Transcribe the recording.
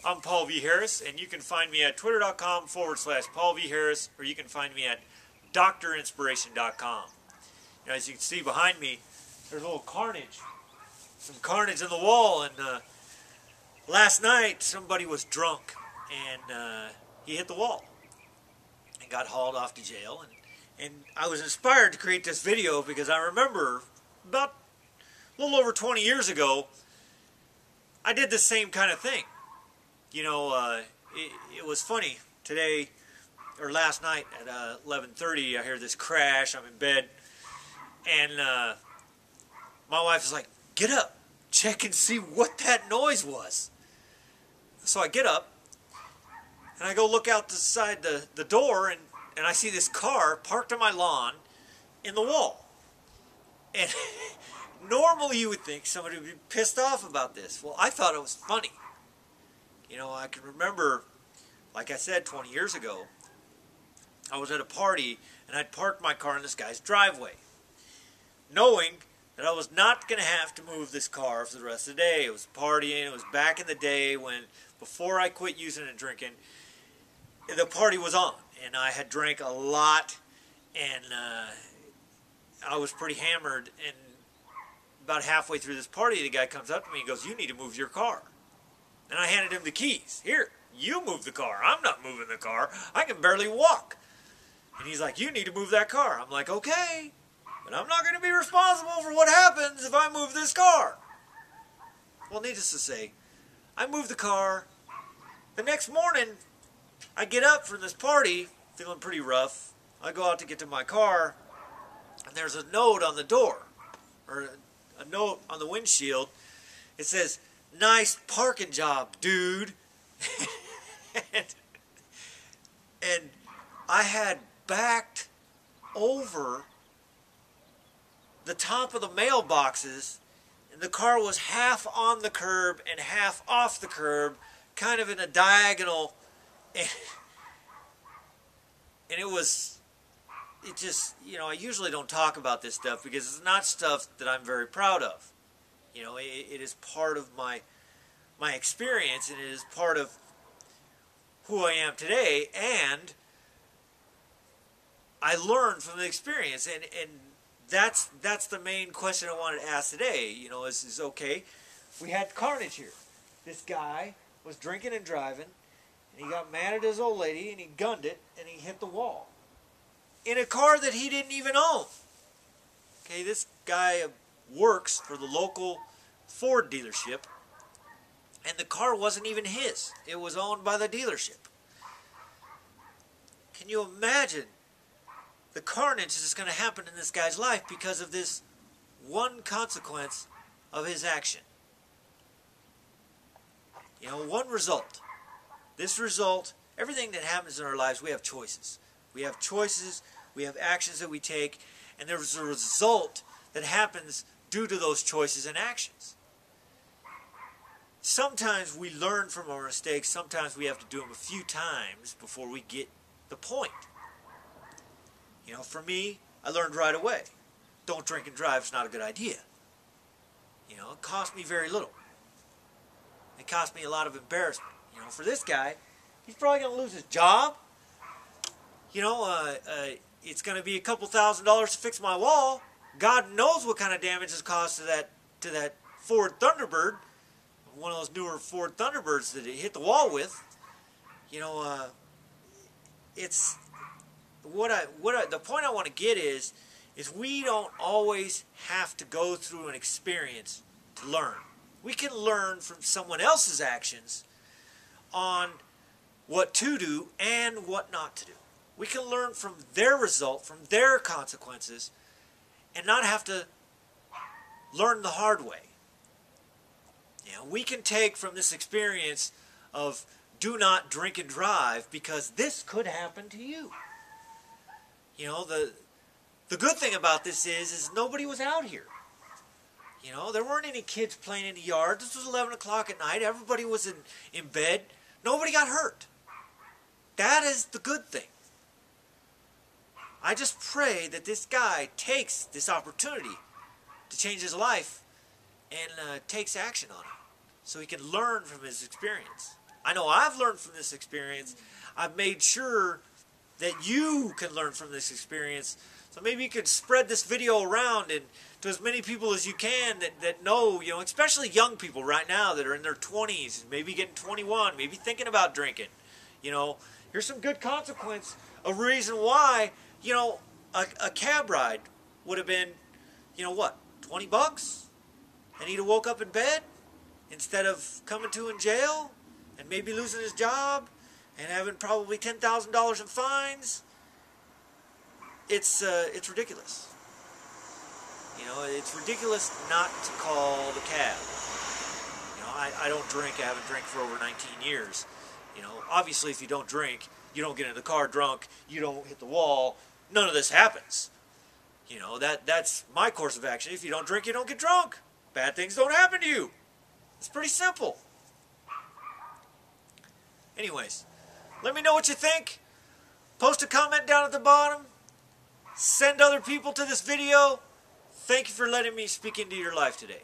I'm Paul V. Harris, and you can find me at twitter.com/Paul V. Harris, or you can find me at doctorinspiration.com. You know, as you can see behind me, there's a little carnage. Some carnage in the wall, and last night somebody was drunk, and he hit the wall and got hauled off to jail. And I was inspired to create this video because I remember about a little over 20 years ago, I did the same kind of thing. You know, it was funny. Today, or last night at 11:30, I hear this crash. I'm in bed, and my wife is like, "Get up, check and see what that noise was." So I get up, and I go look out the side the door, and I see this car parked on my lawn in the wall. And normally you would think somebody would be pissed off about this. Well, I thought it was funny. You know, I can remember, like I said, 20 years ago, I was at a party, and I'd parked my car in this guy's driveway, knowing that I was not going to have to move this car for the rest of the day. It was partying. It was back in the day when, before I quit using and drinking, the party was on, and I had drank a lot, and I was pretty hammered. And about halfway through this party, the guy comes up to me and goes, "You need to move your car." And I handed him the keys. "Here, you move the car. I'm not moving the car. I can barely walk." And he's like, "You need to move that car." I'm like, "Okay, but I'm not going to be responsible for what happens if I move this car." Well, needless to say, I moved the car. The next morning, I get up from this party, feeling pretty rough. I go out to get to my car, and there's a note on the door, or a note on the windshield. It says, "Nice parking job, dude." and I had backed over the top of the mailboxes, and the car was half on the curb and half off the curb, kind of in a diagonal. And it just, you know, I usually don't talk about this stuff because it's not stuff that I'm very proud of. You know, it is part of my experience, and it is part of who I am today, and I learned from the experience, and that's the main question I wanted to ask today. You know, is okay, we had carnage here. This guy was drinking and driving, and he got mad at his old lady, and he gunned it, and he hit the wall in a car that he didn't even own. Okay, this guy works for the local Ford dealership, and the car wasn't even his. It was owned by the dealership. Can you imagine the carnage that's going to happen in this guy's life because of this one consequence of his action? You know, one result. This result, everything that happens in our lives, we have choices. We have choices, we have actions that we take, and there's a result that happens due to those choices and actions. Sometimes we learn from our mistakes, sometimes we have to do them a few times before we get the point. You know, for me, I learned right away. Don't drink and drive is not a good idea. You know, it cost me very little. It cost me a lot of embarrassment. You know, for this guy, he's probably going to lose his job. You know, it's going to be a couple $1,000s to fix my wall. God knows what kind of damage it's caused to that Ford Thunderbird, one of those newer Ford Thunderbirds that it hit the wall with. You know, it's the point I want to get is we don't always have to go through an experience to learn. We can learn from someone else's actions on what to do and what not to do. We can learn from their result, from their consequences, and not have to learn the hard way. You know, we can take from this experience of do not drink and drive because this could happen to you. You know, the good thing about this is nobody was out here. You know, there weren't any kids playing in the yard. This was 11 o'clock at night. Everybody was in bed. Nobody got hurt. That is the good thing. I just pray that this guy takes this opportunity to change his life and takes action on it so he can learn from his experience. I know I've learned from this experience. I've made sure that you can learn from this experience. So maybe you could spread this video around and to as many people as you can that know, you know, especially young people right now that are in their 20s, maybe getting 21, maybe thinking about drinking. You know, here's some good consequence, a reason why, you know, a cab ride would have been, you know what, 20 bucks? And he'd have woke up in bed instead of coming to in jail and maybe losing his job and having probably $10,000 in fines. It's ridiculous. You know, it's ridiculous not to call the cab. You know, I don't drink. I haven't drank for over 19 years. You know, obviously if you don't drink, you don't get in the car drunk, you don't hit the wall, none of this happens. You know, that's my course of action. If you don't drink, you don't get drunk. Bad things don't happen to you. It's pretty simple. Anyways, let me know what you think. Post a comment down at the bottom. Send other people to this video. Thank you for letting me speak into your life today.